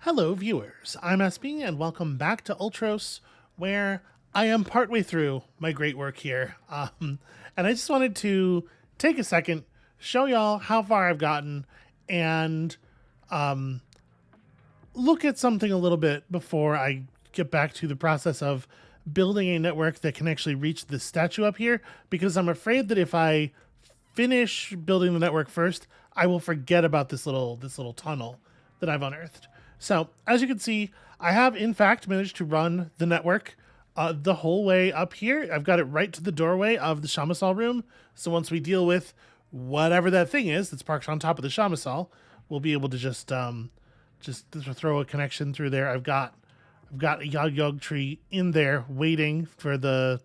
Hello, viewers. I'm SB, and welcome back to Ultros, where I am partway through my great work here. And I just wanted to take a second, show y'all how far I've gotten, and look at something a little bit before I get back to the process of building a network that can actually reach this statue up here, because I'm afraid that if I finish building the network first, I will forget about this little tunnel that I've unearthed. So, as you can see, I have in fact managed to run the network the whole way up here. I've got it right to the doorway of the Shamisal room. So once we deal with whatever that thing is that's parked on top of the Shamisal, we'll be able to just throw a connection through there. I've got a Yog Yog tree in there waiting for the.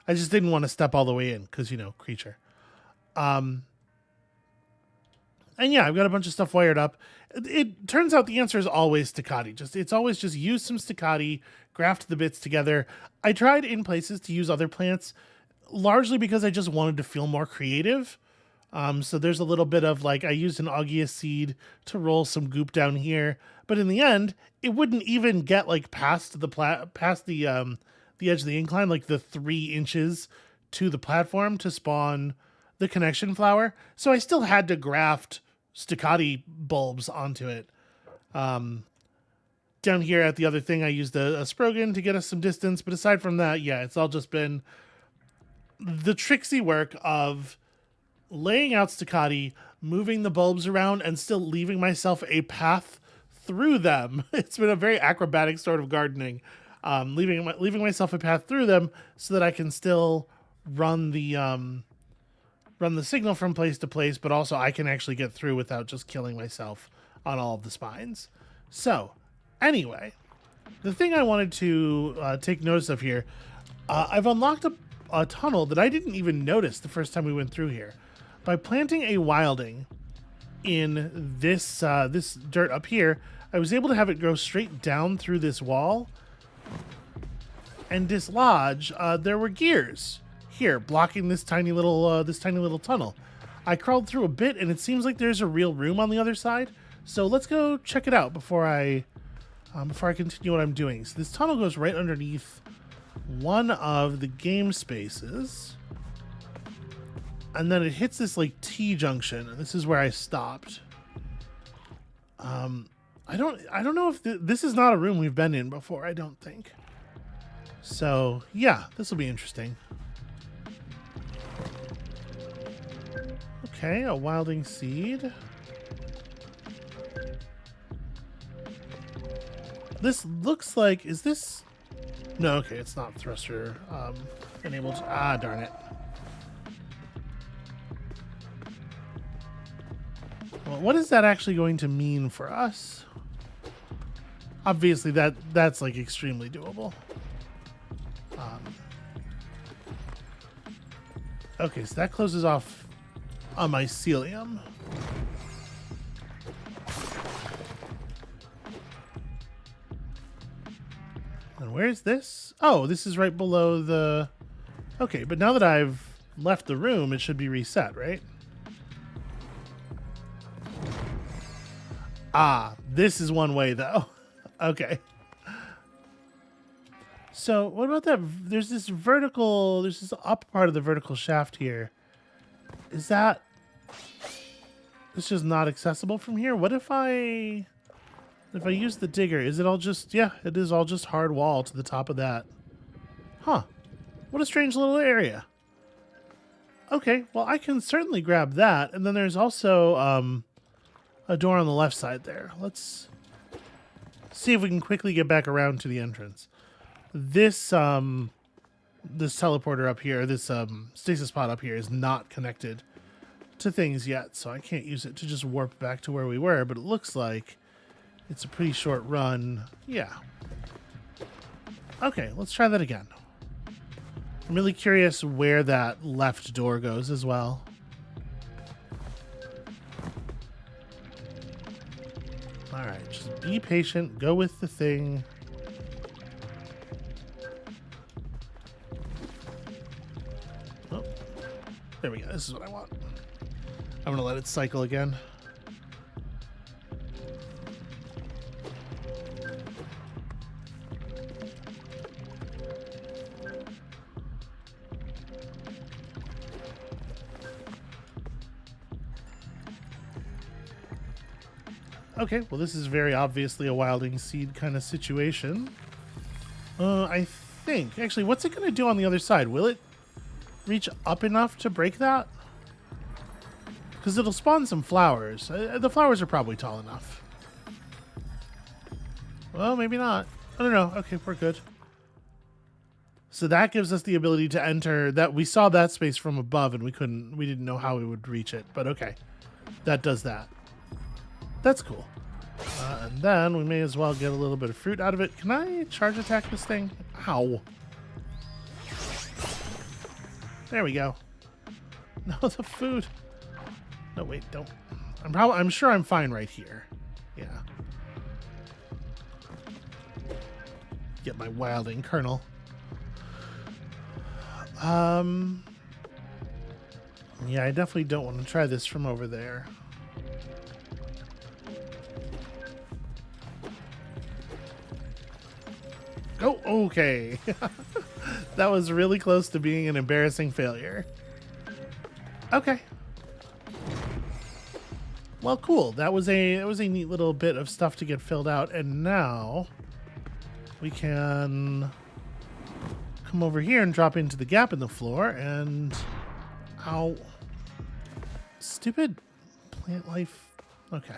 I just didn't want to step all the way in because creature. And yeah, I've got a bunch of stuff wired up. It turns out the answer is always Staccati. It's always just use some Staccati, graft the bits together. I tried in places to use other plants, largely because I just wanted to feel more creative. So there's a little bit of I used an Augeas seed to roll some goop down here, but in the end, it wouldn't even get past the edge of the incline, the 3 inches to the platform to spawn the connection flower. So I still had to graft Staccati bulbs onto it. Down here at the other thing, I used a Sprogan to get us some distance. But aside from that, yeah, it's all just been the tricksy work of laying out Staccati, moving the bulbs around, and still leaving myself a path through them. It's been a very acrobatic sort of gardening, leaving myself a path through them so that I can still run the signal from place to place, but also I can actually get through without just killing myself on all of the spines. So, anyway, the thing I wanted to take notice of here, I've unlocked a tunnel that I didn't even notice the first time we went through here. By planting a wilding in this dirt up here, I was able to have it go straight down through this wall and dislodge. There were gears here blocking this tiny little tunnel. I crawled through a bit, and it seems like there's a real room on the other side. So let's go check it out before I continue what I'm doing. So this tunnel goes right underneath one of the game spaces, and then it hits this T junction, and this is where I stopped. I don't know if this is not a room we've been in before. I don't think. So yeah, this will be interesting. Okay, a wilding seed. This looks like, is this? No, okay, it's not thruster enabled. Ah, darn it. Well, what is that actually going to mean for us? Obviously, that's extremely doable. Okay, so that closes off a mycelium. And where's this? Oh, this is right below the... Okay, but now that I've left the room, it should be reset, right? Ah, this is one way, though. Okay. So, what about that? There's this up part of the vertical shaft here. Is that... It's just not accessible from here? What if I use the digger? Is it all just... Yeah, it is all just hard wall to the top of that. Huh. What a strange little area. Okay, well, I can certainly grab that. And then there's also a door on the left side there. Let's see if we can quickly get back around to the entrance. This teleporter up here, this stasis pod up here is not connected to things yet, so I can't use it to just warp back to where we were, but it looks like it's a pretty short run. Yeah. Okay, let's try that again. I'm really curious where that left door goes as well. Alright, just be patient, go with the thing. Oh, there we go, this is what I want. I'm gonna let it cycle again. Okay, well, this is very obviously a wilding seed kind of situation. I think... Actually, what's it going to do on the other side? Will it reach up enough to break that? Because it'll spawn some flowers. The flowers are probably tall enough. Well, maybe not. I don't know. Okay, we're good. So that gives us the ability to enter that. We saw that space from above and we didn't know how we would reach it, but okay. That does that. That's cool. And then we may as well get a little bit of fruit out of it. Can I charge attack this thing? Ow. There we go. No, the food. No, wait, don't. I'm sure I'm fine right here. Yeah. Get my wilding kernel. Yeah, I definitely don't want to try this from over there. Oh, okay. That was really close to being an embarrassing failure. Okay. Well, cool. That was a neat little bit of stuff to get filled out, and now we can come over here and drop into the gap in the floor and... Ow. Stupid plant life. Okay.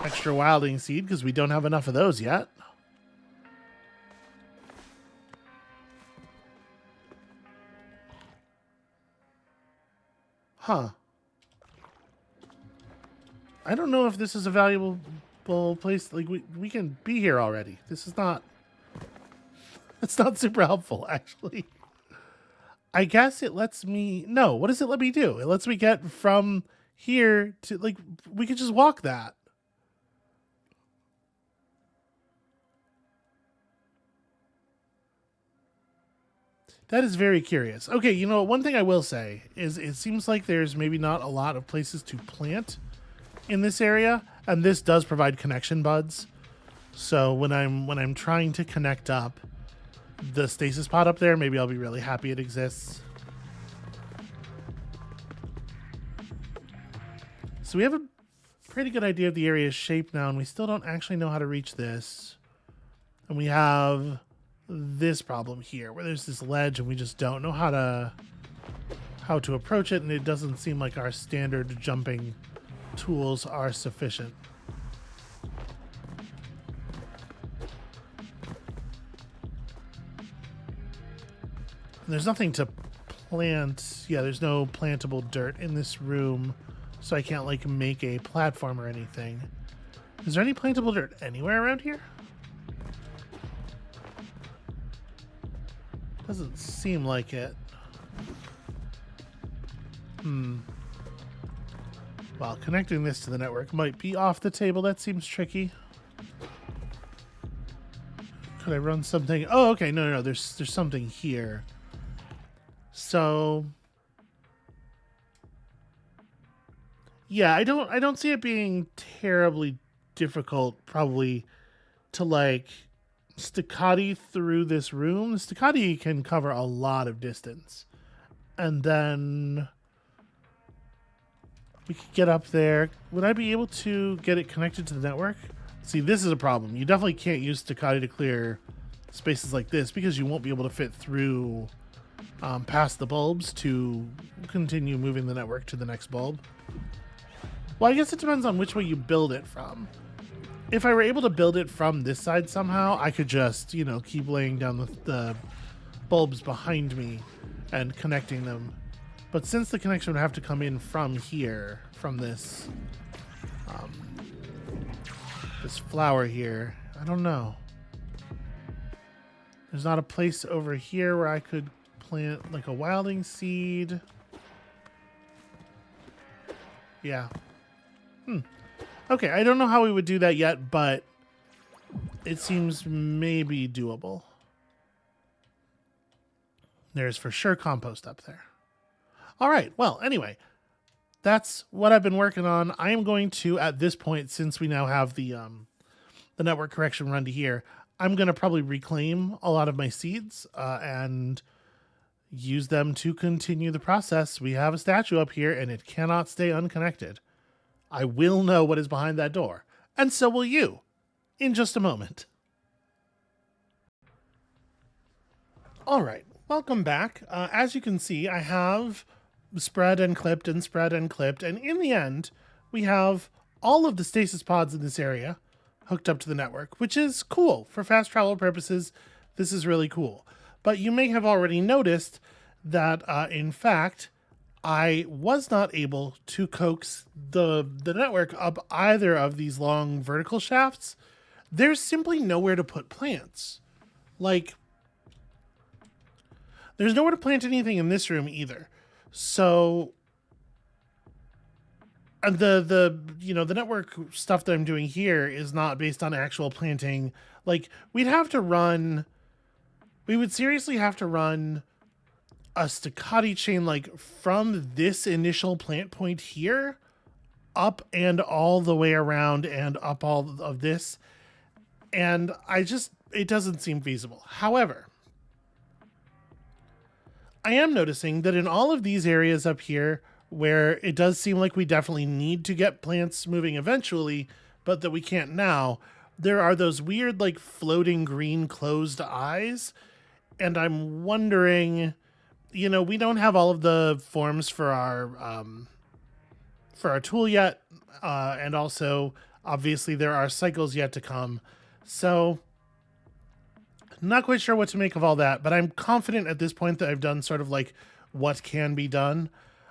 Extra wilding seed, because we don't have enough of those yet. Huh. I don't know if this is a valuable place. Like, we can be here already. This is not... It's not super helpful, actually. I guess it lets me... No, what does it let me do? It lets me get from here to... Like, we could just walk that. That is very curious. Okay, you know, one thing I will say is it seems like there's maybe not a lot of places to plant in this area, and this does provide connection buds. So when I'm trying to connect up the stasis pod up there, maybe I'll be really happy it exists. So we have a pretty good idea of the area's shape now, and we still don't actually know how to reach this. And we have this problem here where there's this ledge and we just don't know how to approach it, and it doesn't seem like our standard jumping tools are sufficient. And there's nothing to plant. Yeah, there's no plantable dirt in this room, so I can't like make a platform or anything. Is there any plantable dirt anywhere around here? Doesn't seem like it. Well, connecting this to the network might be off the table. That seems tricky. Could I run something? Oh, okay. No. There's something here. So, yeah, I don't see it being terribly difficult, probably, to like staccati through this room. The staccati can cover a lot of distance, and then we could get up there. Would I be able to get it connected to the network? See, this is a problem. You definitely can't use staccati to clear spaces like this because you won't be able to fit through past the bulbs to continue moving the network to the next bulb. Well, I guess it depends on which way you build it from. If I were able to build it from this side somehow, I could just, you know, keep laying down the bulbs behind me and connecting them. But since the connection would have to come in from here, from this this flower here, I don't know. There's not a place over here where I could plant like a wilding seed. Yeah. Okay, I don't know how we would do that yet, but it seems maybe doable. There's for sure compost up there. All right, well, anyway, that's what I've been working on. I am going to, at this point, since we now have the network correction run to here, I'm going to probably reclaim a lot of my seeds and use them to continue the process. We have a statue up here, and it cannot stay unconnected. I will know what is behind that door. And so will you, in just a moment. All right, welcome back. As you can see, I have spread and clipped and spread and clipped, and in the end, we have all of the stasis pods in this area hooked up to the network, which is cool. For fast travel purposes, this is really cool. But you may have already noticed that, in fact, I was not able to coax the network up either of these long vertical shafts. There's simply nowhere to put plants. Like, there's nowhere to plant anything in this room either. So, and the network stuff that I'm doing here is not based on actual planting. Like, we would seriously have to run a staccati chain, like, from this initial plant point here up and all the way around and up all of this. And it doesn't seem feasible. However, I am noticing that in all of these areas up here where it does seem like we definitely need to get plants moving eventually, but that we can't now, there are those weird, like, floating green closed eyes. And I'm wondering, we don't have all of the forms for our tool yet. And also, obviously, there are cycles yet to come. So, not quite sure what to make of all that, but I'm confident at this point that I've done sort of like what can be done.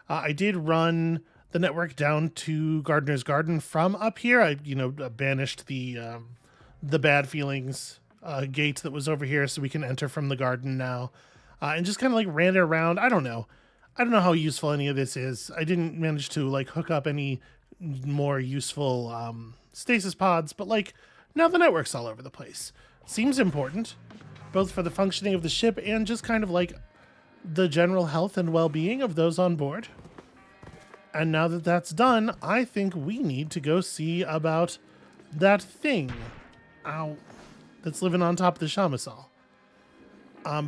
I did run the network down to Gardener's Garden from up here. I, banished the bad feelings gate that was over here so we can enter from the garden now. And just kind of like ran it around. I don't know how useful any of this is. I didn't manage to like hook up any more useful stasis pods, but like now the network's all over the place. Seems important, both for the functioning of the ship and just kind of like the general health and well-being of those on board. And now that that's done, I think we need to go see about that thing. Ow. That's living on top of the Shamisal.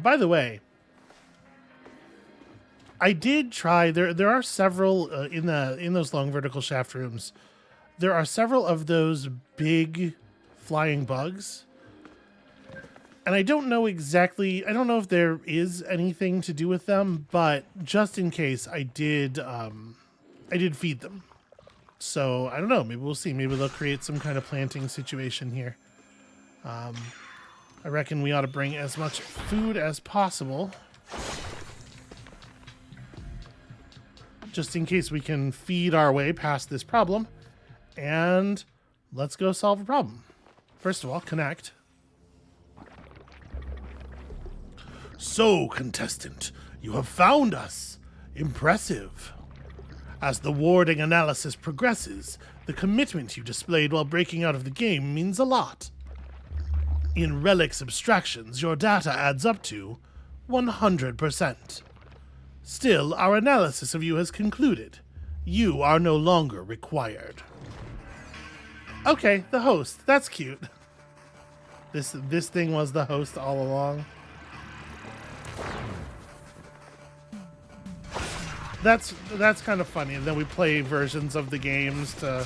By the way, I did try, there are several in those long vertical shaft rooms. There are several of those big flying bugs. And I don't know if there is anything to do with them, but just in case, I did feed them. So I don't know, maybe we'll see. Maybe they'll create some kind of planting situation here. I reckon we ought to bring as much food as possible, just in case we can feed our way past this problem. And let's go solve a problem. First of all, connect. So, contestant, you have found us. Impressive. As the warding analysis progresses, the commitment you displayed while breaking out of the game means a lot. In relics abstractions, your data adds up to 100%. Still, our analysis of you has concluded. You are no longer required. Okay, the host. That's cute. This thing was the host all along. That's kind of funny. And then we play versions of the games to...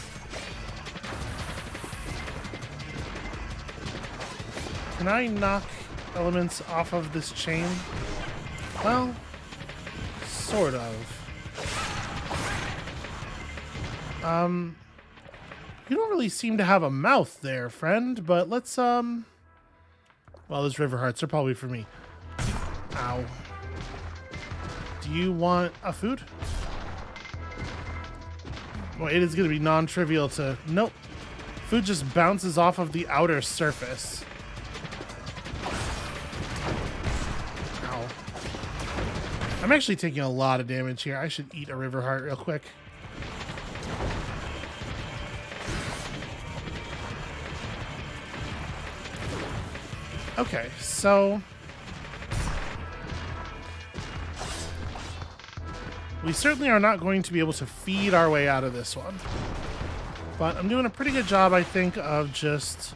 Can I knock elements off of this chain? Well, sort of. You don't really seem to have a mouth there, friend, but let's, well, those river hearts are probably for me. Ow. Do you want a food? Well, it is going to be non-trivial to... Nope. Food just bounces off of the outer surface. Ow. I'm actually taking a lot of damage here. I should eat a river heart real quick. Okay, so... we certainly are not going to be able to feed our way out of this one. But I'm doing a pretty good job, I think, of just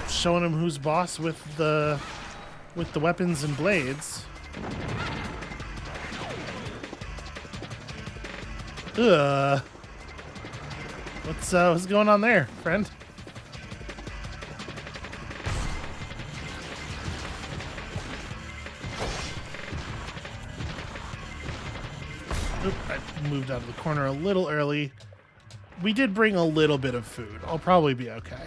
showing him who's boss with the weapons and blades. Ugh. What's going on there, friend? Oop, I moved out of the corner a little early. We did bring a little bit of food. I'll probably be okay.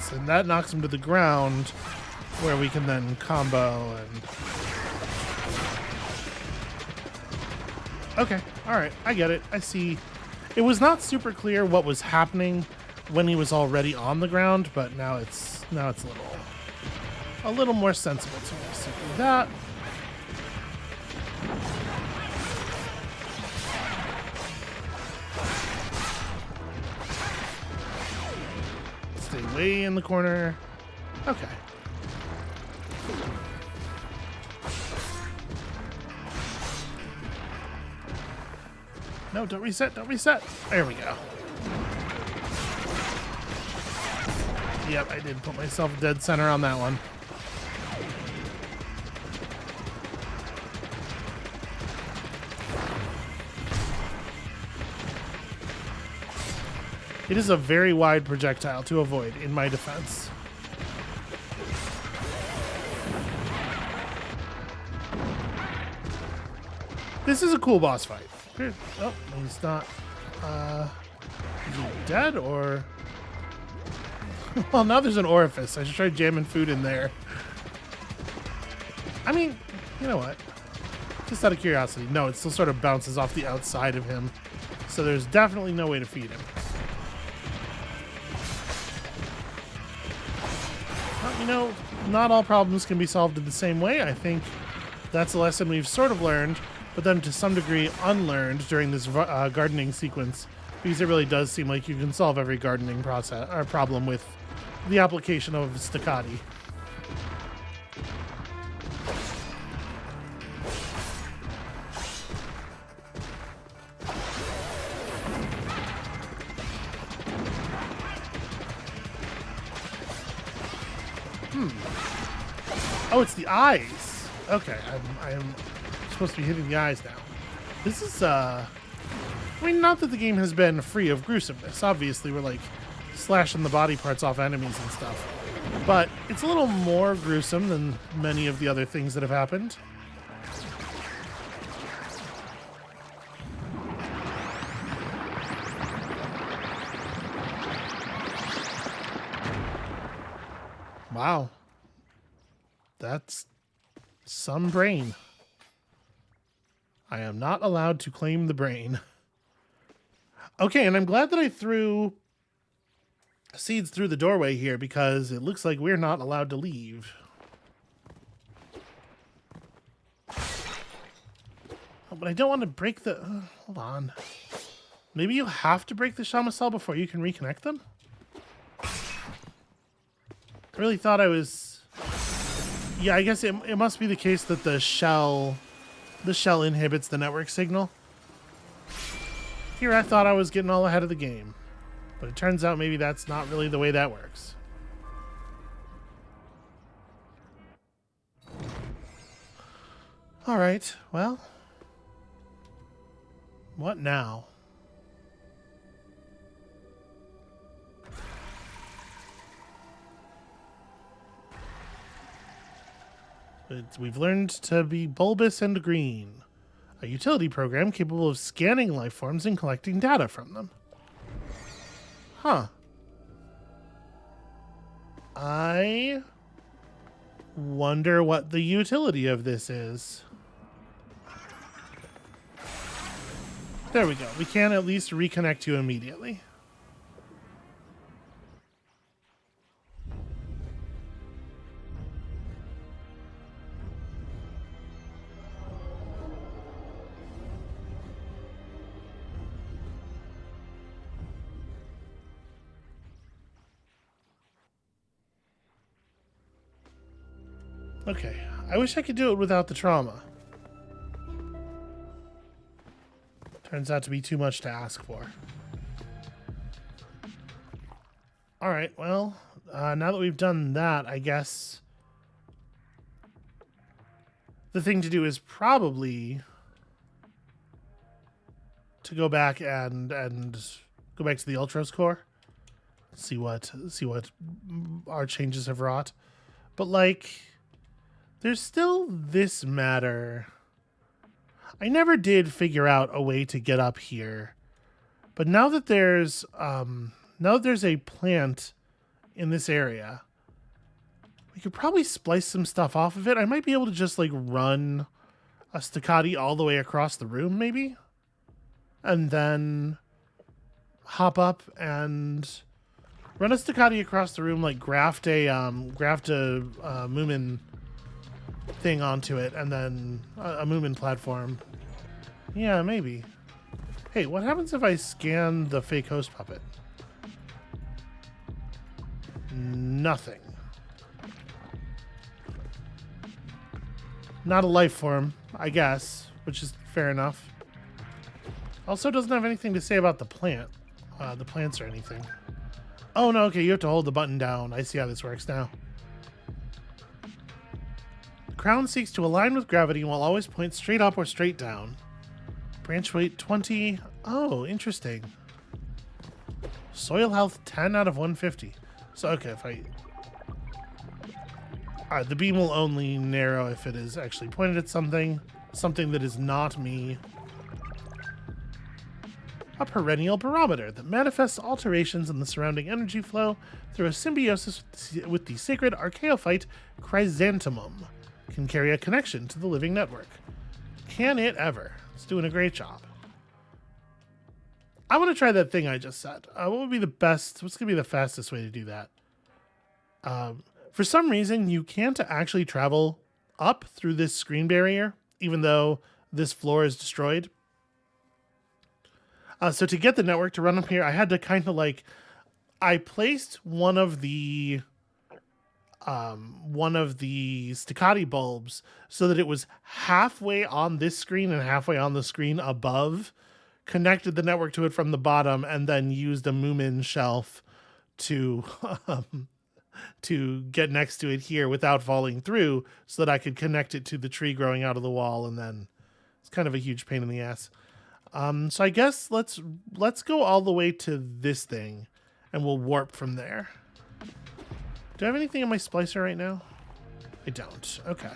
So that knocks him to the ground, where we can then combo and... Okay, alright, I get it. I see. It was not super clear what was happening when he was already on the ground, but now it's a little more sensible to me. So do that. Stay way in the corner. Okay. No, don't reset, don't reset. There we go. Yep, I did put myself dead center on that one. It is a very wide projectile to avoid, in my defense. This is a cool boss fight. Here. Oh, he's not. Is he dead or? Well, now there's an orifice. I should try jamming food in there. I mean, you know what? Just out of curiosity. No, it still sort of bounces off the outside of him. So there's definitely no way to feed him. Well, you know, not all problems can be solved in the same way. I think that's a lesson we've sort of learned, but then to some degree unlearned during this gardening sequence, because it really does seem like you can solve every gardening process or problem with the application of staccati. Oh, it's the eyes. Okay, I'm supposed to be hitting the eyes now. This is, I mean, not that the game has been free of gruesomeness. Obviously, we're, like, slashing the body parts off enemies and stuff. But it's a little more gruesome than many of the other things that have happened. Wow. That's some brain. I am not allowed to claim the brain. Okay, and I'm glad that I threw seeds through the doorway here because it looks like we're not allowed to leave. Oh, but I don't want to break the... hold on. Maybe you have to break the Shama cell before you can reconnect them? I really thought I was... Yeah, I guess it must be the case that the shell inhibits the network signal. Here I thought I was getting all ahead of the game, but it turns out maybe that's not really the way that works. All right, well, what now? We've learned to be bulbous and green. A utility program capable of scanning life forms and collecting data from them. Huh. I wonder what the utility of this is. There we go. We can at least reconnect you immediately. Okay, I wish I could do it without the trauma. Turns out to be too much to ask for. Alright, well, now that we've done that, I guess the thing to do is probably to go back and go back to the Ultros core. See what our changes have wrought. But like, there's still this matter. I never did figure out a way to get up here, but now that there's a plant in this area, we could probably splice some stuff off of it. I might be able to just like run a staccati all the way across the room, maybe, and then hop up and run a staccati across the room, like graft a Moomin thing onto it, and then a Moomin platform. Yeah, maybe. Hey, what happens if I scan the fake host puppet? Nothing. Not a life form, I guess, which is fair enough. Also doesn't have anything to say about the plants or anything. Oh, no, okay, you have to hold the button down. I see how this works now. The crown seeks to align with gravity and will always point straight up or straight down. Branch weight 20. Oh, interesting. Soil health 10 out of 150. So, okay, if I... Alright, the beam will only narrow if it is actually pointed at something that is not me. A perennial barometer that manifests alterations in the surrounding energy flow through a symbiosis with the sacred archaeophyte chrysanthemum. Can carry a connection to the living network. Can it ever? It's doing a great job. I want to try that thing I just said. What would be the best? What's going to be the fastest way to do that? For some reason, you can't actually travel up through this screen barrier, even though this floor is destroyed. So to get the network to run up here, I had to kind of like, I placed one of the staccati bulbs so that it was halfway on this screen and halfway on the screen above, connected the network to it from the bottom, and then used a Moomin shelf to to get next to it here without falling through, so that I could connect it to the tree growing out of the wall, and then it's kind of a huge pain in the ass. So I guess let's go all the way to this thing, and we'll warp from there. Do I have anything in my splicer right now? I don't. Okay.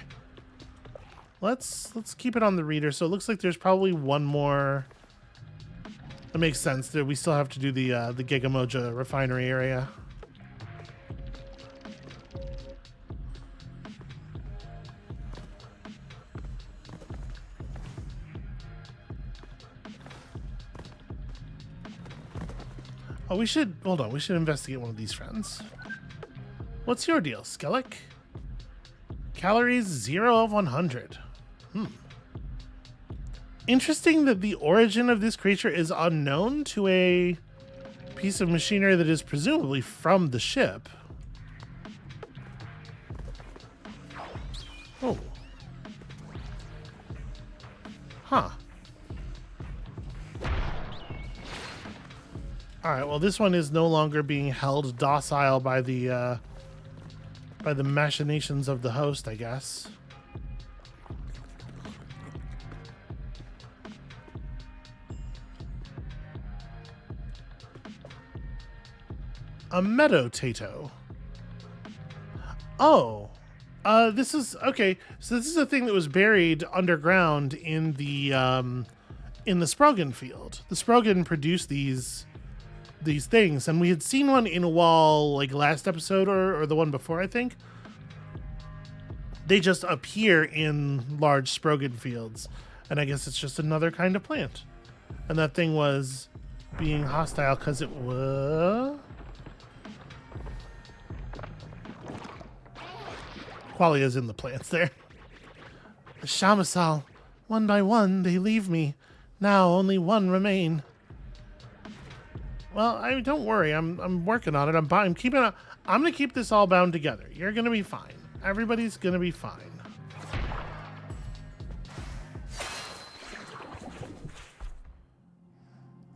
Let's keep it on the reader. So it looks like there's probably one more. That makes sense. That we still have to do the Gigamoja refinery area. Oh, we should investigate one of these friends. What's your deal, Skellic? Calories 0 of 100. Interesting that the origin of this creature is unknown to a piece of machinery that is presumably from the ship. Oh. Huh. Alright, well this one is no longer being held docile by the machinations of the host, I guess. A meadow tato. Oh. This is okay. So this is a thing that was buried underground in the Sprogan field. The Sprogan produced these things, and we had seen one in a wall like last episode or the one before, I think. They just appear in large Sprogan fields, and I guess it's just another kind of plant. And that thing was being hostile because it was... Qualia's in the plants there. The Shamasal, one by one they leave me. Now only one remain. Well, don't worry. I'm working on it. I'm gonna keep this all bound together. You're gonna be fine. Everybody's gonna be fine.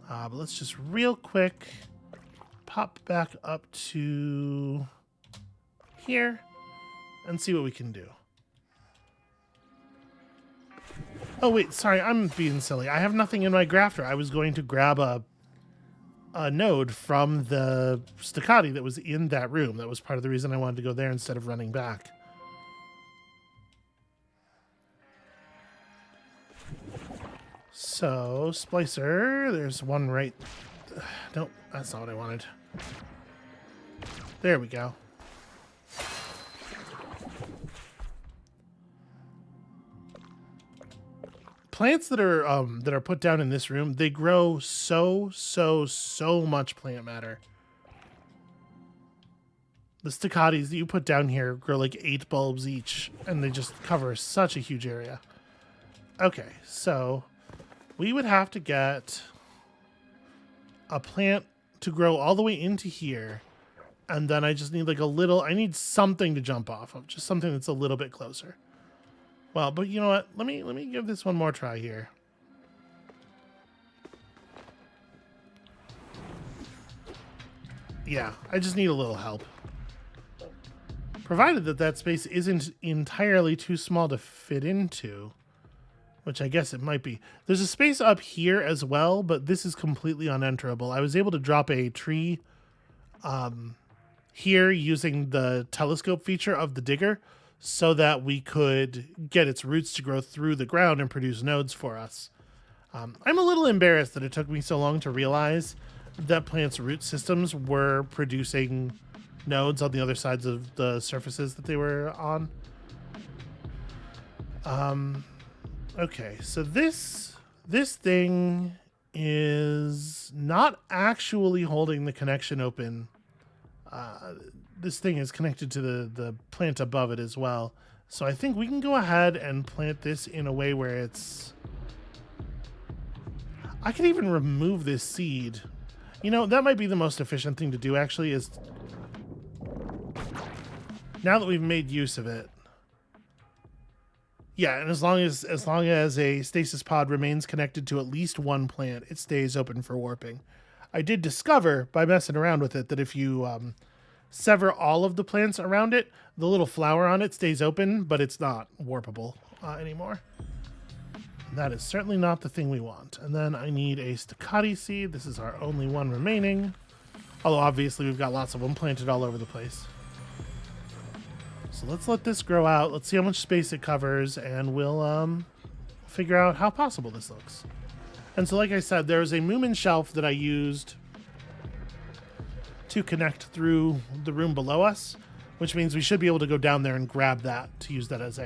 But let's just real quick pop back up to here and see what we can do. Oh, wait, sorry, I'm being silly. I have nothing in my grafter. I was going to grab a node from the Staccati that was in that room. That was part of the reason I wanted to go there instead of running back. So, splicer, there's one right... Nope, that's not what I wanted. There we go. Plants that are put down in this room, they grow so much plant matter. The Staccatis that you put down here grow like 8 bulbs each, and they just cover such a huge area. Okay, so we would have to get a plant to grow all the way into here, and then I just need like a little, I need something to jump off of, just something that's a little bit closer. Well, but you know what? Let me give this one more try here. Yeah, I just need a little help. Provided that that space isn't entirely too small to fit into, which I guess it might be. There's a space up here as well, but this is completely unenterable. I was able to drop a tree here using the telescope feature of the digger, so that we could get its roots to grow through the ground and produce nodes for us. I'm a little embarrassed that it took me so long to realize that plants' root systems were producing nodes on the other sides of the surfaces that they were on. Okay, so this thing is not actually holding the connection open. This thing is connected to the plant above it as well. So I think we can go ahead and plant this in a way where it's... I could even remove this seed. You know, that might be the most efficient thing to do, actually, is... Now that we've made use of it. Yeah, and as long as a stasis pod remains connected to at least one plant, it stays open for warping. I did discover, by messing around with it, that if you... sever all of the plants around it, the little flower on it stays open, but it's not warpable anymore. That is certainly not the thing we want. And then I need a Staccati seed. This is our only one remaining. Although obviously we've got lots of them planted all over the place. So let's let this grow out. Let's see how much space it covers, and we'll figure out how possible this looks. And so like I said, there's a Moomin shelf that I used to connect through the room below us, which means we should be able to go down there and grab that to use that as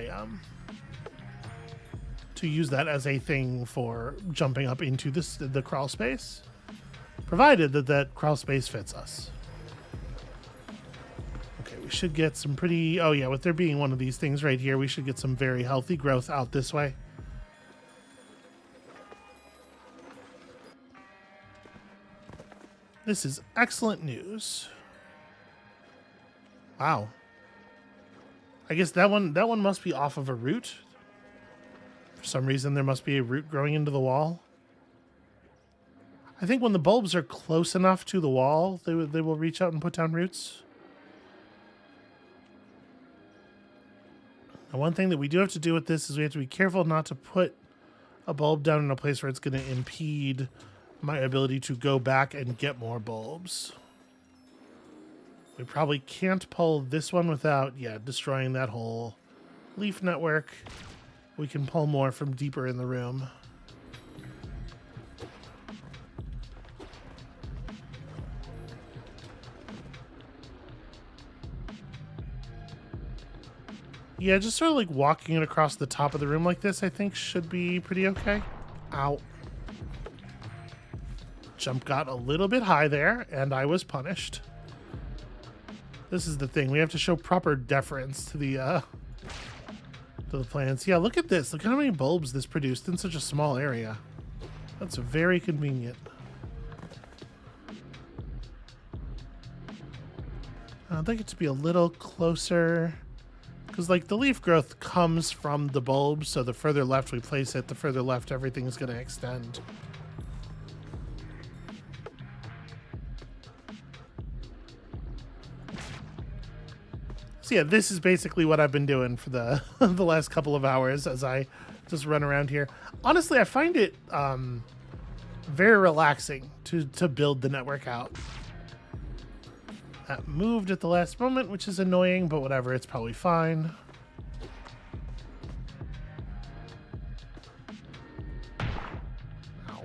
a thing for jumping up into the crawl space, provided that crawl space fits us. Okay, we should get some pretty... Oh yeah, with there being one of these things right here, we should get some very healthy growth out this way. This is excellent news. Wow. I guess that one must be off of a root. For some reason, there must be a root growing into the wall. I think when the bulbs are close enough to the wall, they will reach out and put down roots. Now, one thing that we do have to do with this is we have to be careful not to put a bulb down in a place where it's going to impede my ability to go back and get more bulbs. We probably can't pull this one without, destroying that whole leaf network. We can pull more from deeper in the room. Yeah, just sort of like walking it across the top of the room like this, I think should be pretty okay. Ow. Jump got a little bit high there, and I was punished. This is the thing. We have to show proper deference to the plants. Yeah, look at this. Look at how many bulbs this produced in such a small area. That's very convenient. I'd like it to be a little closer, because like the leaf growth comes from the bulbs, so the further left we place it, the further left everything's going to extend. So yeah, this is basically what I've been doing for the the last couple of hours as I just run around here. Honestly, I find it very relaxing to build the network out. That moved at the last moment, which is annoying, but whatever, it's probably fine. Ow.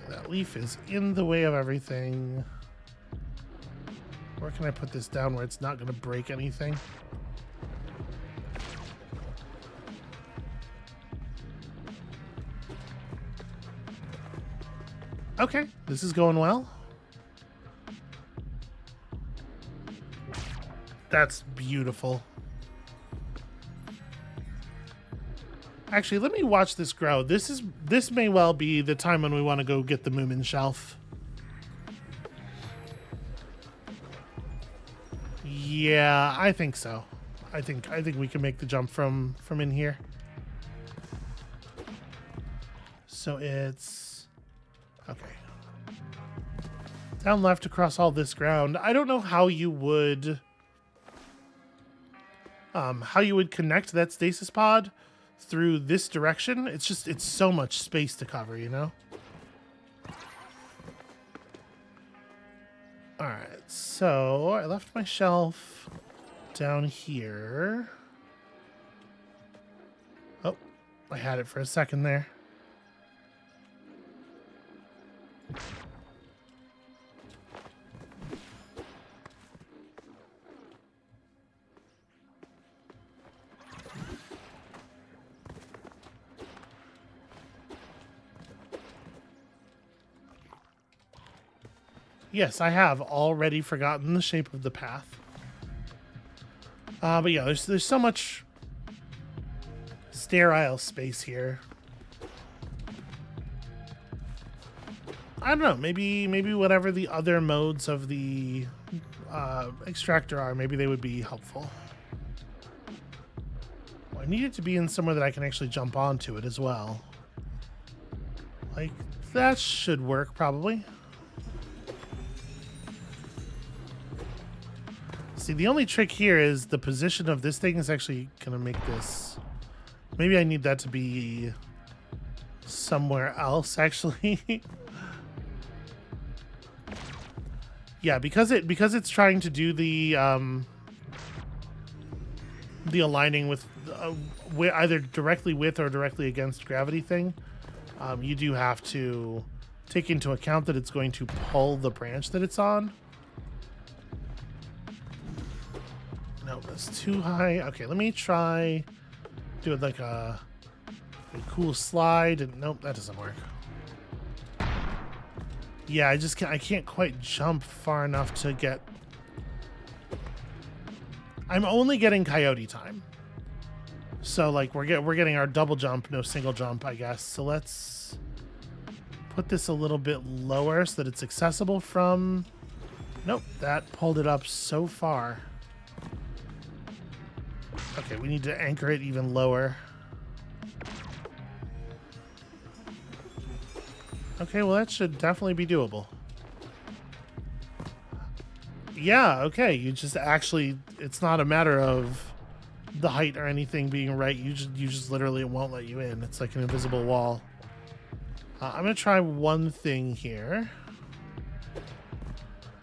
That leaf is in the way of everything. Where can I put this down where it's not going to break anything? Okay, this is going well. That's beautiful. Actually, let me watch this grow. This may well be the time when we want to go get the Moomin shelf. Yeah, I think so. I think we can make the jump from in here. So it's okay. Down left across all this ground. I don't know how you would connect that stasis pod through this direction. It's so much space to cover, you know? All right, so I left my shelf down here. Oh, I had it for a second there. Yes, I have already forgotten the shape of the path. But yeah, there's so much sterile space here. I don't know. Maybe whatever the other modes of the extractor are, maybe they would be helpful. Well, I need it to be in somewhere that I can actually jump onto it as well. Like, that should work, probably. See, the only trick here is the position of this thing is actually going to make this... Maybe I need that to be somewhere else, actually. Yeah, because it's trying to do the aligning with either directly with or directly against gravity thing, you do have to take into account that it's going to pull the branch that it's on. No, that's too high. Okay, let me try doing like a cool slide. And nope, that doesn't work. Yeah, I can't quite jump far enough to get... I'm only getting coyote time. So like we're getting our double jump, no single jump, I guess. So let's put this a little bit lower so that it's accessible from... Nope, that pulled it up so far. Okay, we need to anchor it even lower. Okay, well that should definitely be doable. Yeah, okay, you just actually, it's not a matter of the height or anything being right. You just literally won't let you in. It's like an invisible wall. I'm gonna try one thing here.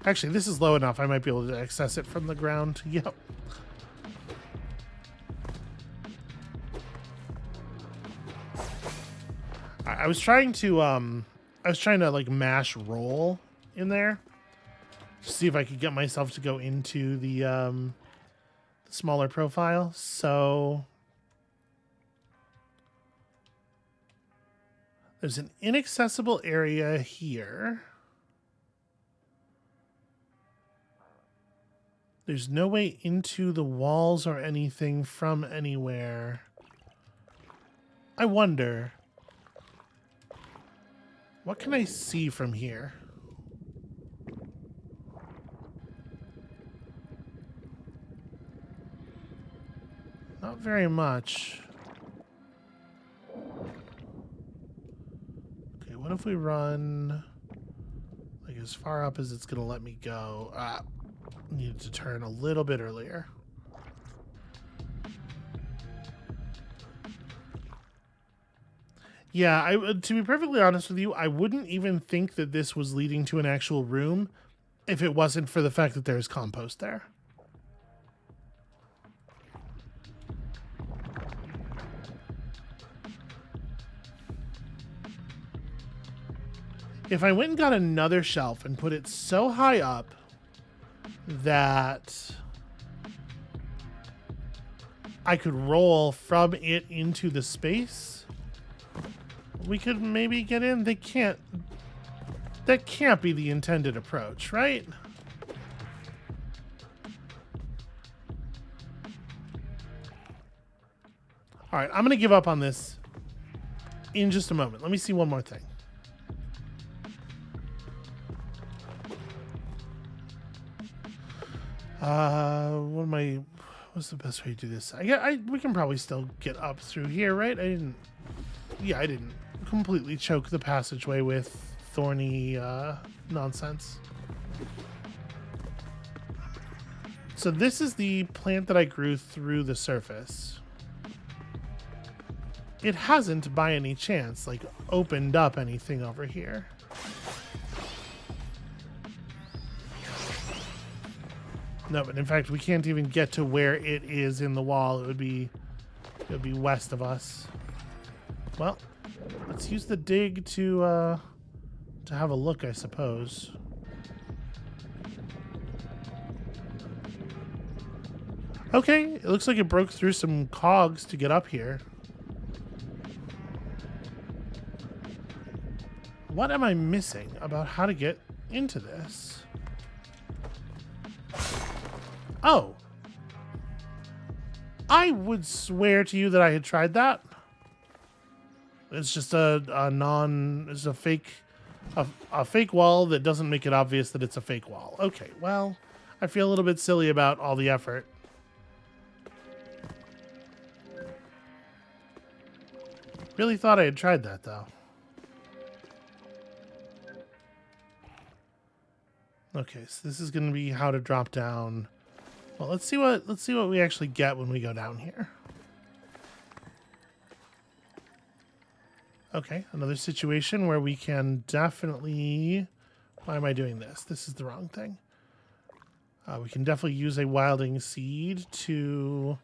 Actually, this is low enough. I might be able to access it from the ground. Yep. I was trying to like mash roll in there to see if I could get myself to go into the smaller profile. So there's an inaccessible area here. There's no way into the walls or anything from anywhere. I wonder, what can I see from here? Not very much. Okay, what if we run like as far up as it's gonna let me go? Needed to turn a little bit earlier. Yeah, to be perfectly honest with you, I wouldn't even think that this was leading to an actual room if it wasn't for the fact that there's compost there. If I went and got another shelf and put it so high up that I could roll from it into the space, we could maybe get in. They can't. That can't be the intended approach, right? All right, I'm going to give up on this in just a moment. Let me see one more thing. What's the best way to do this? We can probably still get up through here, right? I didn't completely choke the passageway with thorny nonsense. So this is the plant that I grew through the surface. It hasn't, by any chance, like, opened up anything over here. No, but in fact, we can't even get to where it is in the wall. It would be west of us. Well, let's use the dig to have a look, I suppose. Okay, it looks like it broke through some cogs to get up here. What am I missing about how to get into this? Oh. I would swear to you that I had tried that. It's just it's a fake wall that doesn't make it obvious that it's a fake wall. Okay, well, I feel a little bit silly about all the effort. Really thought I had tried that, though. Okay, so this is going to be how to drop down. Well, let's see what we actually get when we go down here. Okay, another situation where we can definitely... Why am I doing this? This is the wrong thing. We can definitely use a wilding seed to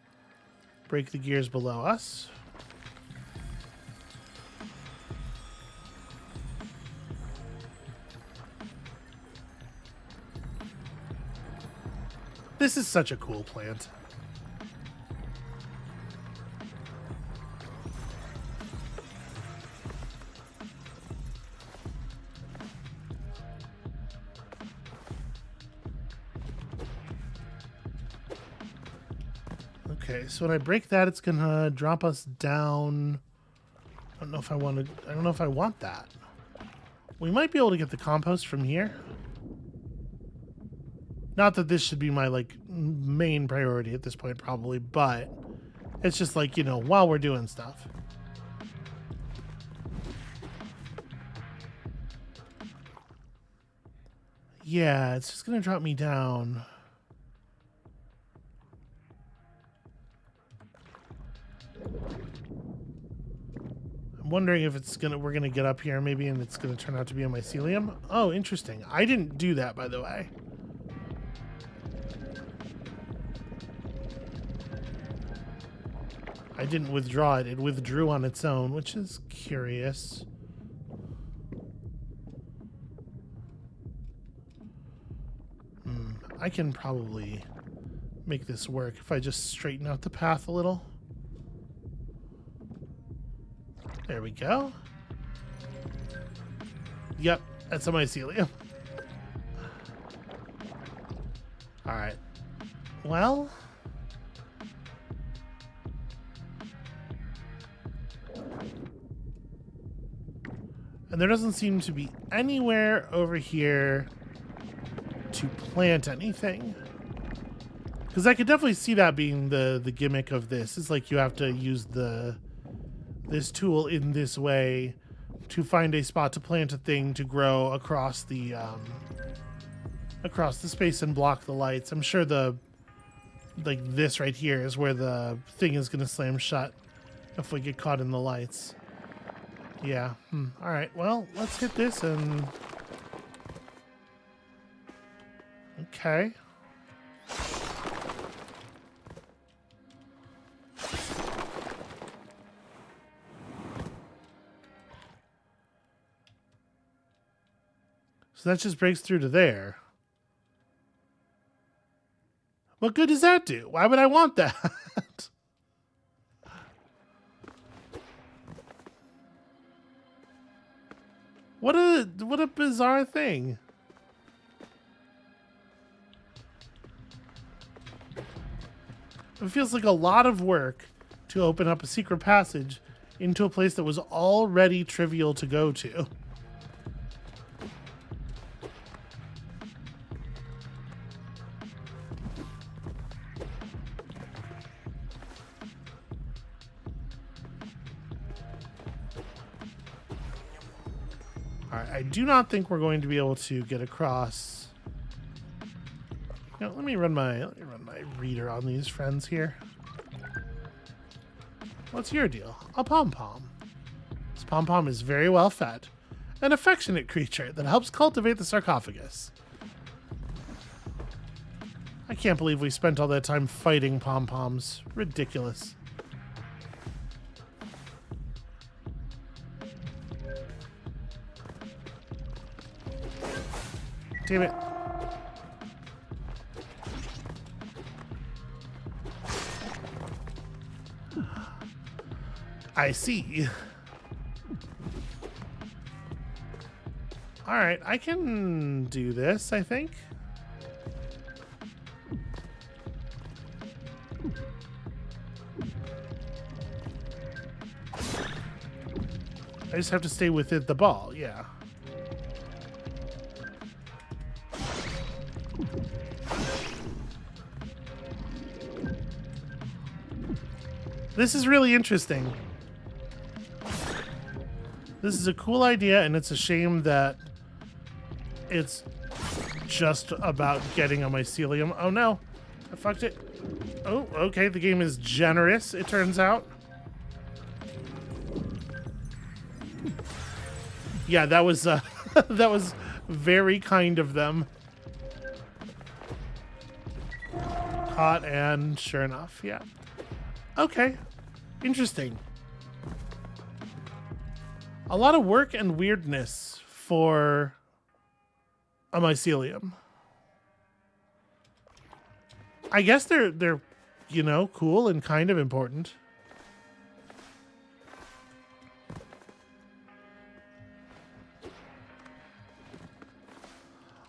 break the gears below us. This is such a cool plant. Okay, so when I break that, it's gonna drop us down. I don't know if I want that. We might be able to get the compost from here. Not that this should be my, like, main priority at this point, probably, but it's just like, you know, while we're doing stuff. Yeah, it's just gonna drop me down. I'm wondering if we're gonna get up here maybe and it's gonna turn out to be a mycelium. Oh, interesting. I didn't do that, by the way. I didn't withdraw it. It withdrew on its own, which is curious. I can probably make this work if I just straighten out the path a little. There we go. Yep, that's a mycelium. All right. Well... And there doesn't seem to be anywhere over here to plant anything. Because I could definitely see that being the gimmick of this. It's like you have to use this tool in this way to find a spot to plant a thing to grow across the space and block the lights. I'm sure this right here is where the thing is going to slam shut if we get caught in the lights. Yeah. All right. Well, let's hit this and... Okay. So that just breaks through to there. What good does that do? Why would I want that? What a bizarre thing. It feels like a lot of work to open up a secret passage into a place that was already trivial to go to. Alright, I do not think we're going to be able to get across. You know, let me run my reader on these friends here. What's your deal? A pom-pom. This pom-pom is very well fed. An affectionate creature that helps cultivate the sarcophagus. I can't believe we spent all that time fighting pom-poms. Ridiculous. Damn it. I see. All right, I can do this, I think. I just have to stay within the ball, yeah. This is really interesting. This is a cool idea, and it's a shame that it's just about getting a mycelium. Oh no, I fucked it. Oh, okay, the game is generous, it turns out. Yeah, that was that was very kind of them. Caught, and sure enough, yeah. Okay, interesting. A lot of work and weirdness for a mycelium. I guess they're you know, cool and kind of important.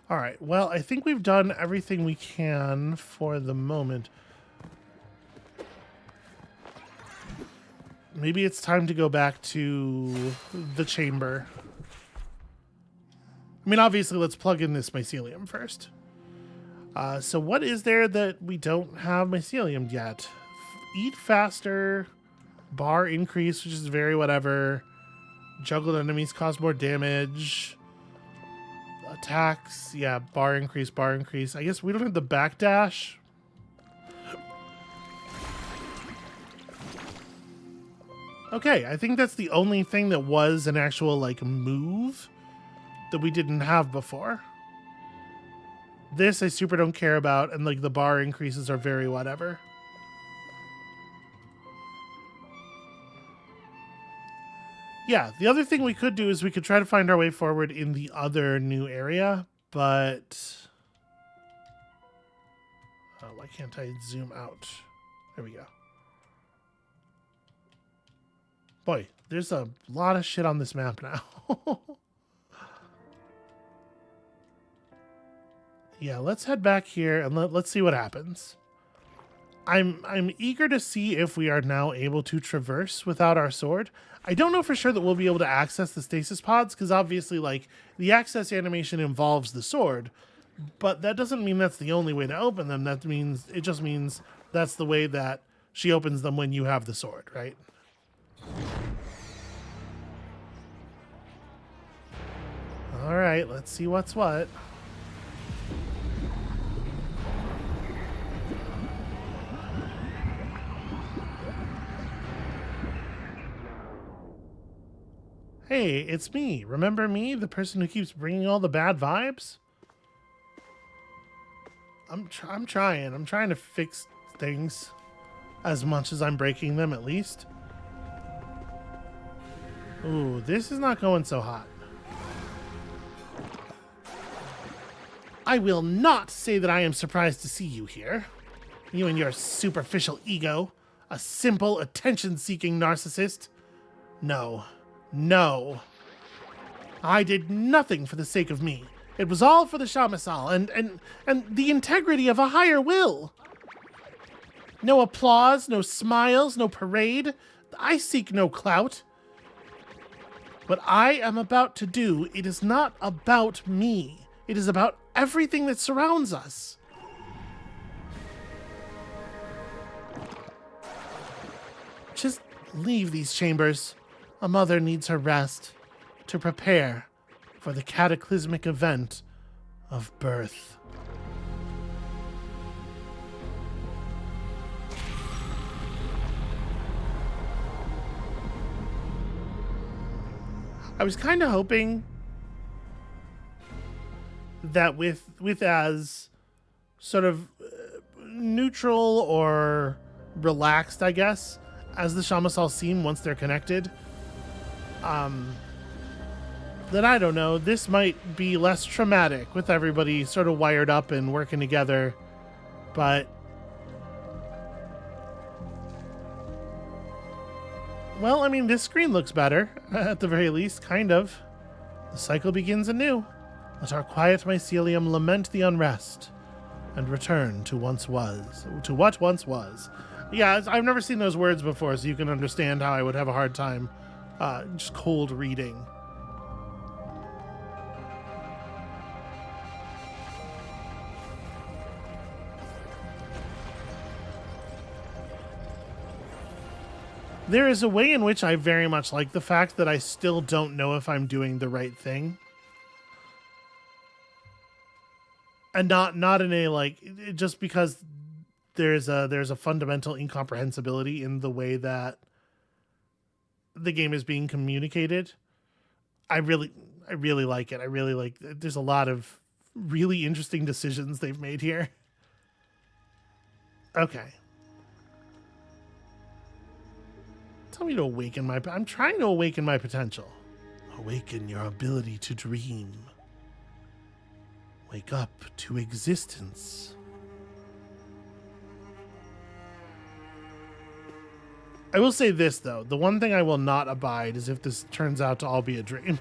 All right, well, I think we've done everything we can for the moment. Maybe it's time to go back to the chamber. I mean, obviously, let's plug in this mycelium first. So what is there that we don't have mycelium yet? Eat faster, bar increase, which is very whatever. Juggled enemies cause more damage. Attacks, yeah, bar increase, bar increase. I guess we don't have the backdash. Okay, I think that's the only thing that was an actual, like, move that we didn't have before. This I super don't care about, and, like, the bar increases are very whatever. Yeah, the other thing we could do is we could try to find our way forward in the other new area, but... Oh, why can't I zoom out? There we go. Boy, there's a lot of shit on this map now. Yeah, let's head back here and let's see what happens. I'm eager to see if we are now able to traverse without our sword. I don't know for sure that we'll be able to access the stasis pods, because obviously, like, the access animation involves the sword, but that doesn't mean that's the only way to open them. It just means that's the way that she opens them when you have the sword, right? All right, let's see what's what. Hey, it's me. Remember me? The person who keeps bringing all the bad vibes? I'm trying. I'm trying to fix things as much as I'm breaking them, at least. Ooh, this is not going so hot. I will not say that I am surprised to see you here. You and your superficial ego. A simple, attention-seeking narcissist. No. No. I did nothing for the sake of me. It was all for the Shamisal and the integrity of a higher will. No applause, no smiles, no parade. I seek no clout. What I am about to do, it is not about me. It is about everything that surrounds us. Just leave these chambers. A mother needs her rest to prepare for the cataclysmic event of birth. I was kind of hoping that with as sort of neutral or relaxed, I guess, as the Shamisal seem once they're connected, that I don't know, this might be less traumatic with everybody sort of wired up and working together, but well, I mean, this screen looks better, at the very least, kind of. The cycle begins anew. Let our quiet mycelium lament the unrest and return to what once was. Yeah, I've never seen those words before, so you can understand how I would have a hard time just cold reading. There is a way in which I very much like the fact that I still don't know if I'm doing the right thing. And not in a, like, just because there's a fundamental incomprehensibility in the way that the game is being communicated. I really like it. I really like, there's a lot of really interesting decisions they've made here. Okay. Tell me to awaken I'm trying to awaken my potential. Awaken your ability to dream. Wake up to existence. I will say this, though. The one thing I will not abide is if this turns out to all be a dream.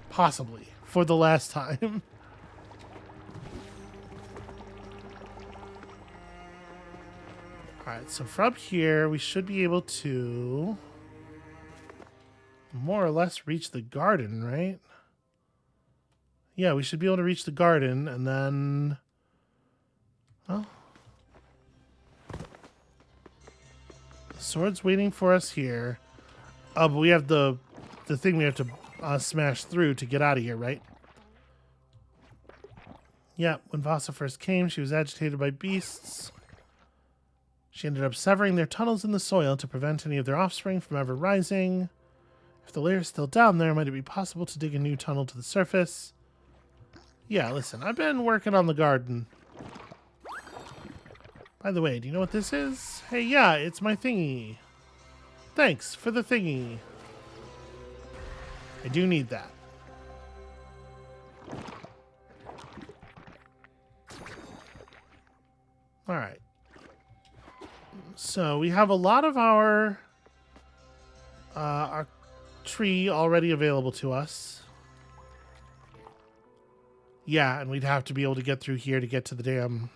Possibly. For the last time. Alright, so from here, we should be able to more or less reach the garden, right? Yeah, we should be able to reach the garden, and then... well... the sword's waiting for us here. Oh, but we have the thing we have to smash through to get out of here, right? Yeah, when Vasa first came, she was agitated by beasts. She ended up severing their tunnels in the soil to prevent any of their offspring from ever rising. If the layer is still down there, might it be possible to dig a new tunnel to the surface? Yeah, listen, I've been working on the garden. By the way, do you know what this is? Hey, yeah, it's my thingy. Thanks for the thingy. I do need that. All right. So we have a lot of our tree already available to us. Yeah, and we'd have to be able to get through here to get to the damn...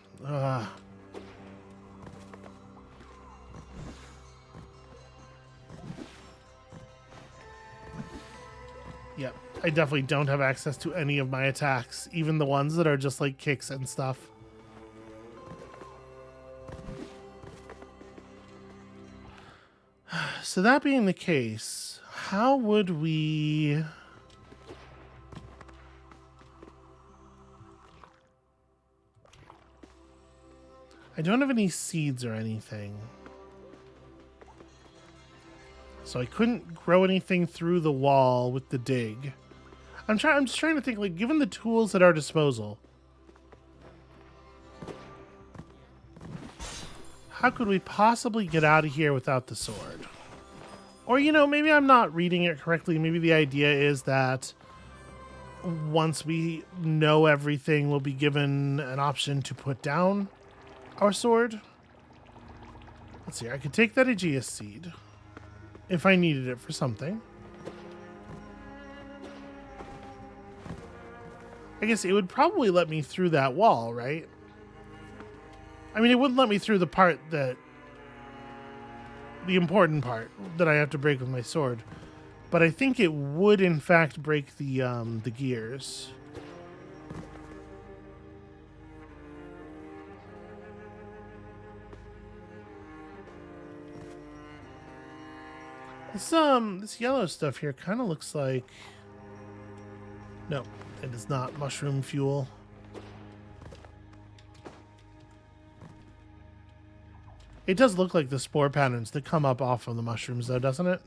Yep, I definitely don't have access to any of my attacks, even the ones that are just like kicks and stuff. So that being the case, how would we... I don't have any seeds or anything. So I couldn't grow anything through the wall with the dig. I'm just trying to think, like, given the tools at our disposal, how could we possibly get out of here without the sword? Or, you know, maybe I'm not reading it correctly. Maybe the idea is that once we know everything, we'll be given an option to put down our sword. Let's see, I could take that Aegeus seed if I needed it for something. I guess it would probably let me through that wall, right? I mean, it wouldn't let me through the part that... the important part that I have to break with my sword. But I think it would, in fact, break the gears. This yellow stuff here kind of looks like... No, it is not mushroom fuel. It does look like the spore patterns that come up off of the mushrooms, though, doesn't it?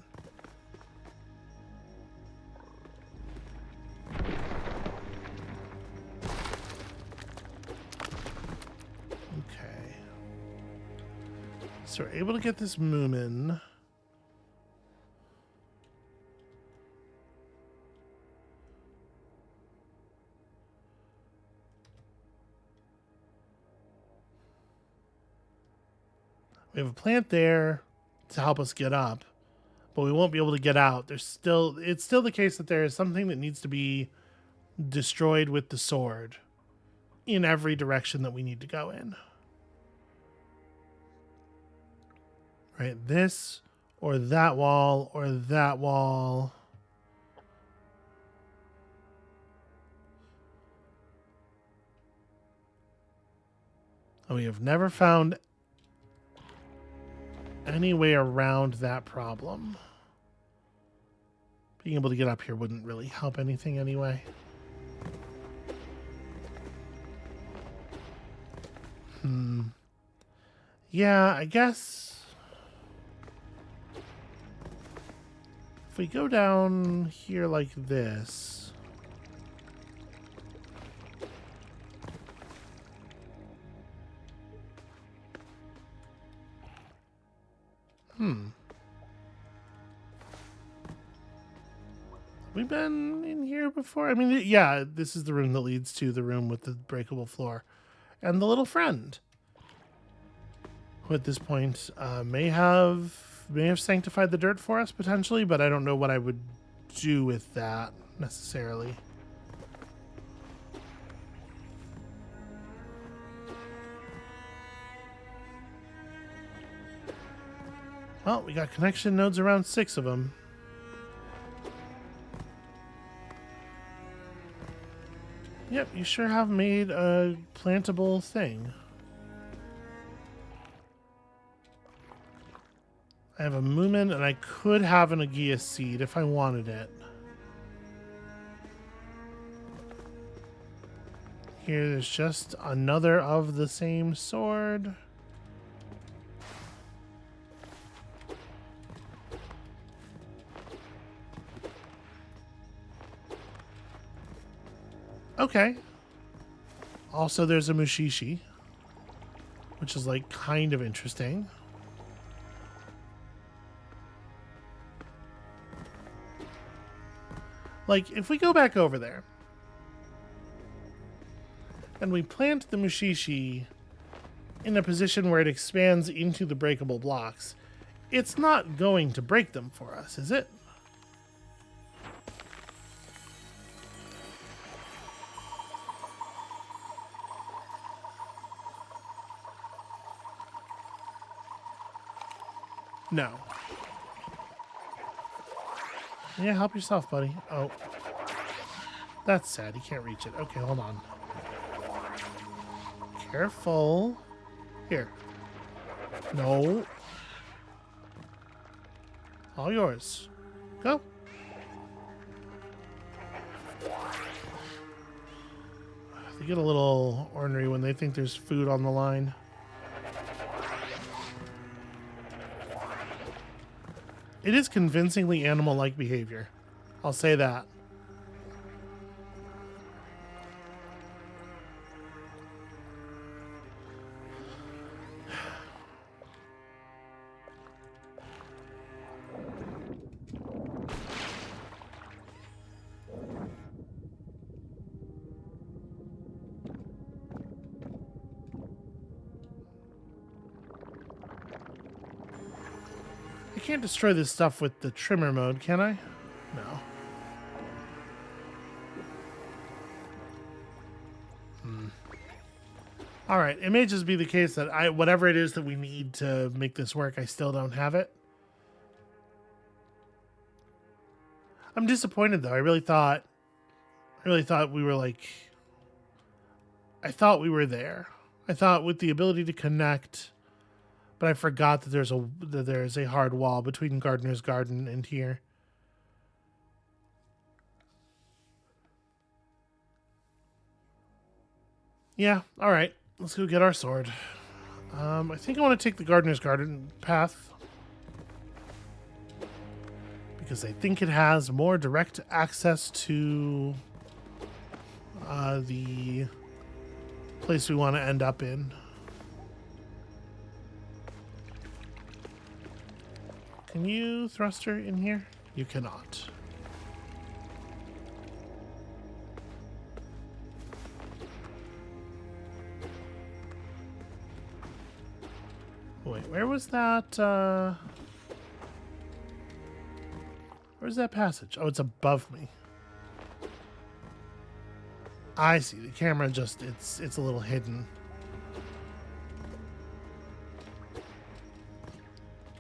Okay. So we're able to get this Moomin. We have a plant there to help us get up, but we won't be able to get out. It's still the case that there is something that needs to be destroyed with the sword in every direction that we need to go in. Right, this or that wall or that wall. And we have never found any way around that problem. Being able to get up here wouldn't really help anything anyway. Yeah, I guess if we go down here like this. We've been in here before. I mean, yeah, this is the room that leads to the room with the breakable floor. And the little friend, who at this point may have sanctified the dirt for us, potentially, but I don't know what I would do with that, necessarily. Well, we got connection nodes around 6 of them. Yep, you sure have made a plantable thing. I have a Moomin, and I could have an Aegeus seed if I wanted it. Here, there's just another of the same sword. Okay. Also, there's a Mushishi, which is, like, kind of interesting. Like, if we go back over there and we plant the Mushishi in a position where it expands into the breakable blocks, it's not going to break them for us, is it? No. Yeah, help yourself, buddy. Oh. That's sad. You can't reach it. Okay, hold on. Careful. Here. No. All yours. Go. They get a little ornery when they think there's food on the line. It is convincingly animal-like behavior. I'll say that. I can't destroy this stuff with the trimmer mode, can I? No. All right, it may just be the case that whatever it is that we need to make this work, I still don't have it. I'm disappointed though. I really thought we were like, I thought we were there. I thought with the ability to connect, but I forgot that there's a hard wall between Gardener's Garden and here. Yeah, all right. Let's go get our sword. I think I want to take the Gardener's Garden path because I think it has more direct access to the place we want to end up in. Can you thrust her in here? You cannot. Wait, where was that? Where's that passage? Oh, it's above me. I see. The camera just, it's a little hidden.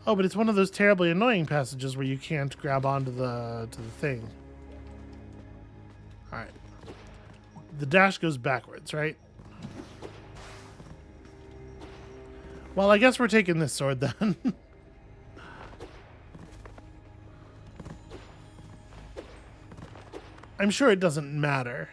Oh, but it's one of those terribly annoying passages where you can't grab onto the thing. All right. The dash goes backwards, right? Well, I guess we're taking this sword then. I'm sure it doesn't matter.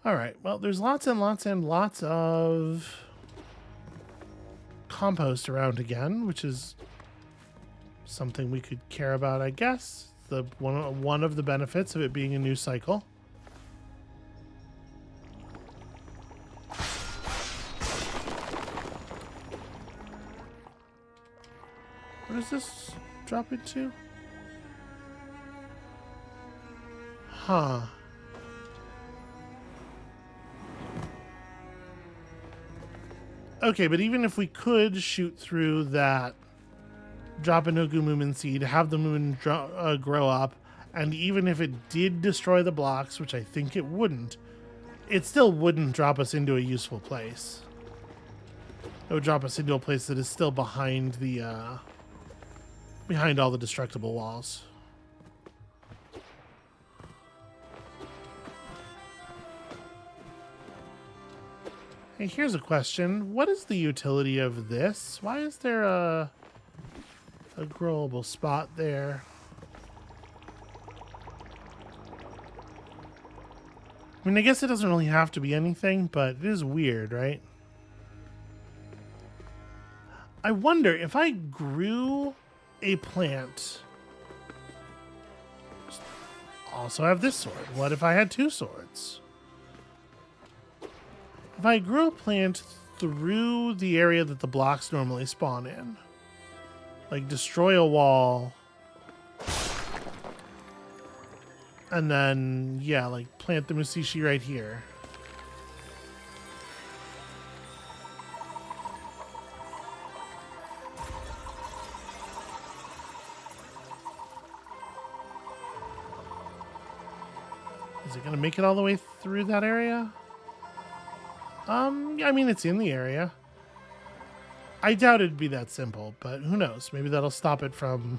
All right, well, there's lots and lots and lots of compost around again, which is something we could care about, I guess. The one of the benefits of it being a new cycle. What does this drop into? Huh. Okay, but even if we could shoot through that, drop a Nogu Moomin seed, have the moon grow up, and even if it did destroy the blocks, which I think it wouldn't, it still wouldn't drop us into a useful place. It would drop us into a place that is still behind the behind all the destructible walls. Hey, here's a question. What is the utility of this? Why is there a growable spot there? I mean, I guess it doesn't really have to be anything, but it is weird, right? I wonder if I grew a plant. Also have this sword. What if I had two swords? If I grew a plant through the area that the blocks normally spawn in, like destroy a wall, and then, yeah, like plant the Musishi right here. Is it going to make it all the way through that area? I mean, it's in the area. I doubt it'd be that simple, but who knows? Maybe that'll stop it from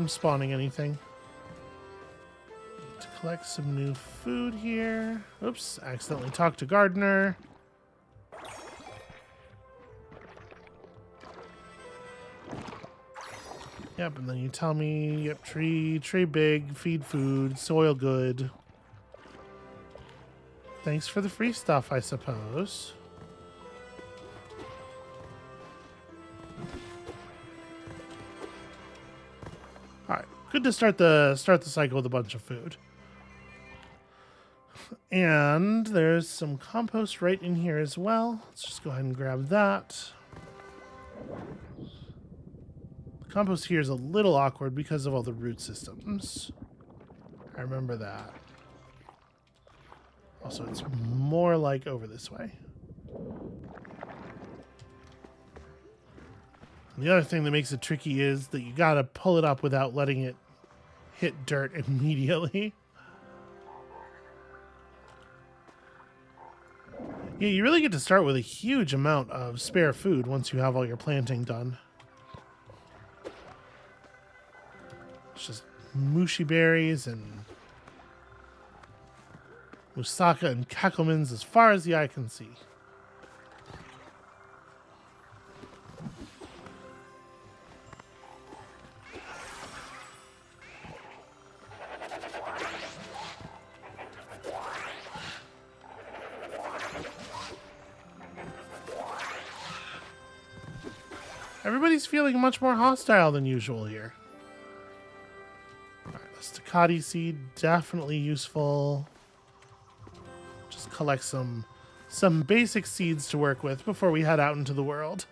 spawning anything. Need to collect some new food here. Oops, accidentally talked to Gardener. Yep, and then you tell me, yep, tree big, feed food, soil good. Thanks for the free stuff, I suppose. All right, good to start the cycle with a bunch of food. And there's some compost right in here as well. Let's just go ahead and grab that. The compost here is a little awkward because of all the root systems. I remember that. Also, it's more like over this way. And the other thing that makes it tricky is that you gotta pull it up without letting it hit dirt immediately. Yeah, you really get to start with a huge amount of spare food once you have all your planting done. It's just mushy berries and moussaka and cacomins as far as the eye can see. Everybody's feeling much more hostile than usual here. All right, the staccati seed, definitely useful. Just collect some basic seeds to work with before we head out into the world.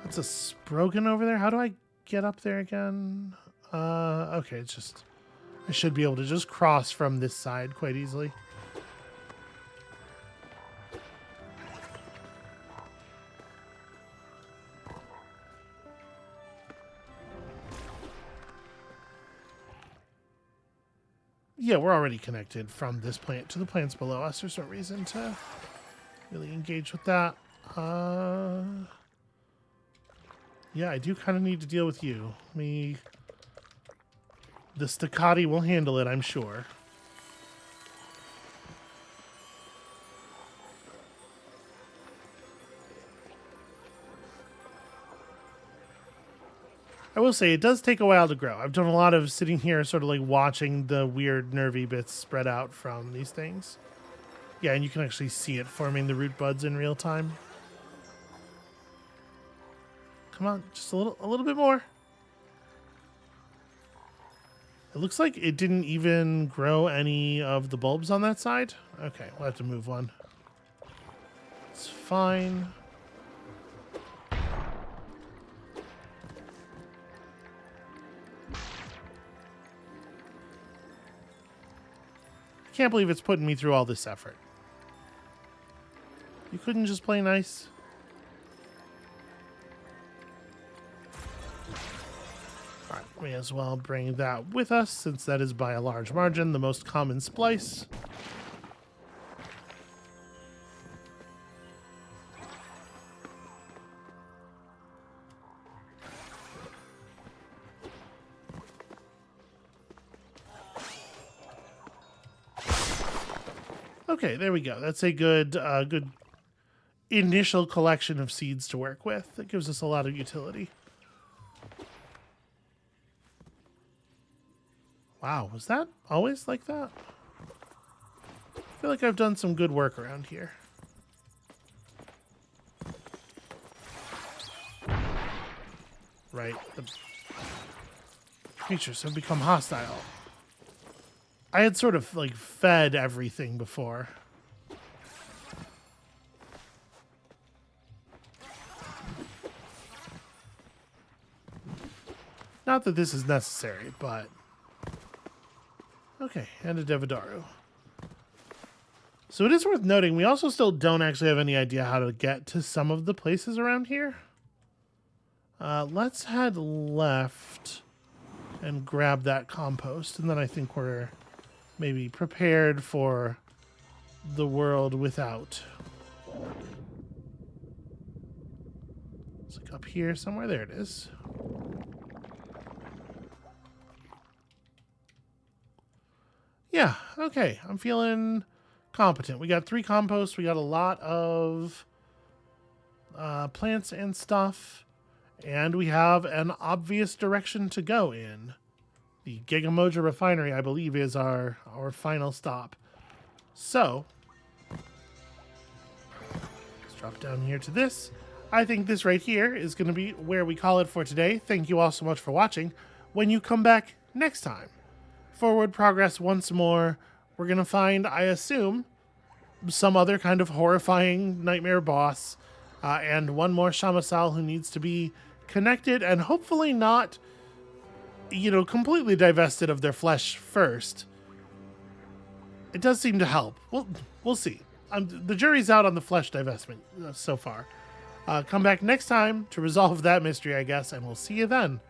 That's a Sprogan over there. How do I get up there again? Okay, it's just... I should be able to just cross from this side quite easily. Yeah, we're already connected from this plant to the plants below us. There's no reason to really engage with that. Yeah, I do kind of need to deal with you. The staccati will handle it, I'm sure. I will say, it does take a while to grow. I've done a lot of sitting here sort of like watching the weird nervy bits spread out from these things. Yeah, and you can actually see it forming the root buds in real time. Come on, just a little bit more. It looks like it didn't even grow any of the bulbs on that side. Okay, we'll have to move one. It's fine. Can't believe it's putting me through all this effort. You couldn't just play nice? Alright, may as well bring that with us, since that is by a large margin the most common splice. Okay, there we go. That's a good good initial collection of seeds to work with. That gives us a lot of utility. Wow, was that always like that? I feel like I've done some good work around here. Right, the creatures have become hostile. I had sort of like fed everything before. Not that this is necessary, but... Okay, and a Devidaru. So it is worth noting, we also still don't actually have any idea how to get to some of the places around here. Let's head left and grab that compost, and then I think we're maybe prepared for the world without. It's like up here somewhere. There it is. Yeah, okay. I'm feeling competent. We got 3 composts. We got a lot of plants and stuff. And we have an obvious direction to go in. The Gigamoja refinery, I believe, is our final stop. So, let's drop down here to this. I think this right here is going to be where we call it for today. Thank you all so much for watching. When you come back next time, forward progress once more. We're going to find, I assume, some other kind of horrifying nightmare boss, and one more Shamasal who needs to be connected and hopefully not, completely divested of their flesh first. It does seem to help. We'll see. The jury's out on the flesh divestment so far. Come back next time to resolve that mystery, I guess, and we'll see you then.